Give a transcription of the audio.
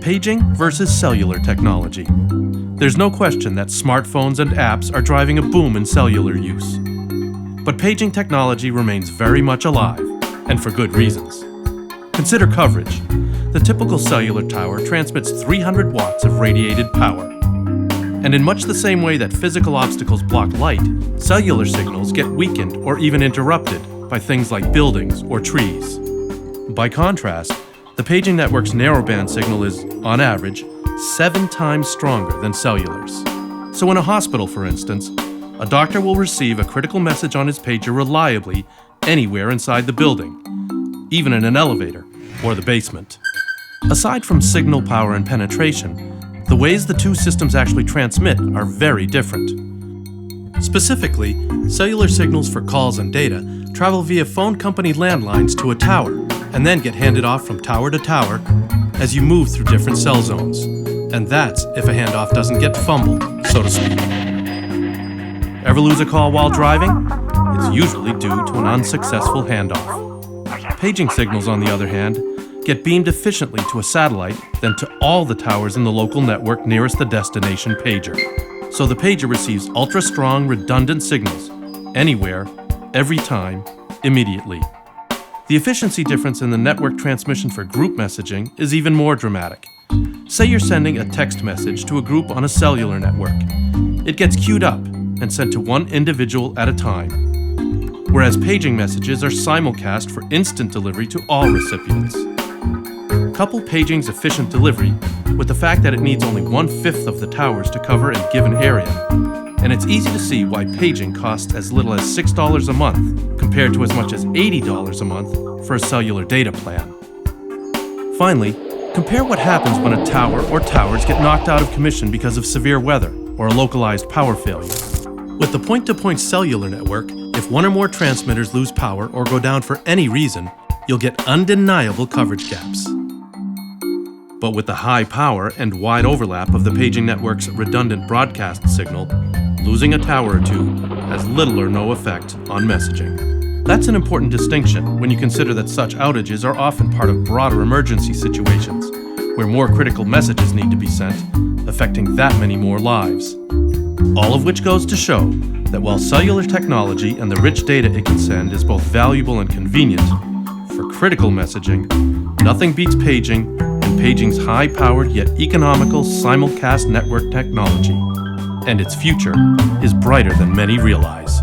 Paging versus cellular technology. There's no question that smartphones and apps are driving a boom in cellular use. But paging technology remains very much alive, and for good reasons. Consider coverage. The typical cellular tower transmits 300 watts of radiated power. And in much the same way that physical obstacles block light, cellular signals get weakened or even interrupted by things like buildings or trees. By contrast, the paging network's narrowband signal is, on average, 7 times stronger than cellular's. So in a hospital, for instance, a doctor will receive a critical message on his pager reliably anywhere inside the building, even in an elevator or the basement. Aside from signal power and penetration, the ways the two systems actually transmit are very different. Specifically, cellular signals for calls and data travel via phone company landlines to a tower and then get handed off from tower to tower as you move through different cell zones. And that's if a handoff doesn't get fumbled, so to speak. Ever lose a call while driving? It's usually due to an unsuccessful handoff. Paging signals, on the other hand, get beamed efficiently to a satellite, then to all the towers in the local network nearest the destination pager. So the pager receives ultra-strong, redundant signals, anywhere, every time, immediately. The efficiency difference in the network transmission for group messaging is even more dramatic. Say you're sending a text message to a group on a cellular network. It gets queued up and sent to one individual at a time, whereas paging messages are simulcast for instant delivery to all recipients. Couple paging's efficient delivery with the fact that it needs only 1/5 of the towers to cover a given area, and it's easy to see why paging costs as little as $6 a month compared to as much as $80 a month for a cellular data plan. Finally, compare what happens when a tower or towers get knocked out of commission because of severe weather or a localized power failure. With the point-to-point cellular network, if one or more transmitters lose power or go down for any reason, you'll get undeniable coverage gaps. But with the high power and wide overlap of the paging network's redundant broadcast signal, losing a tower or two has little or no effect on messaging. That's an important distinction when you consider that such outages are often part of broader emergency situations, where more critical messages need to be sent, affecting that many more lives. All of which goes to show that while cellular technology and the rich data it can send is both valuable and convenient, for critical messaging, nothing beats paging and paging's high-powered yet economical simulcast network technology. And its future is brighter than many realize.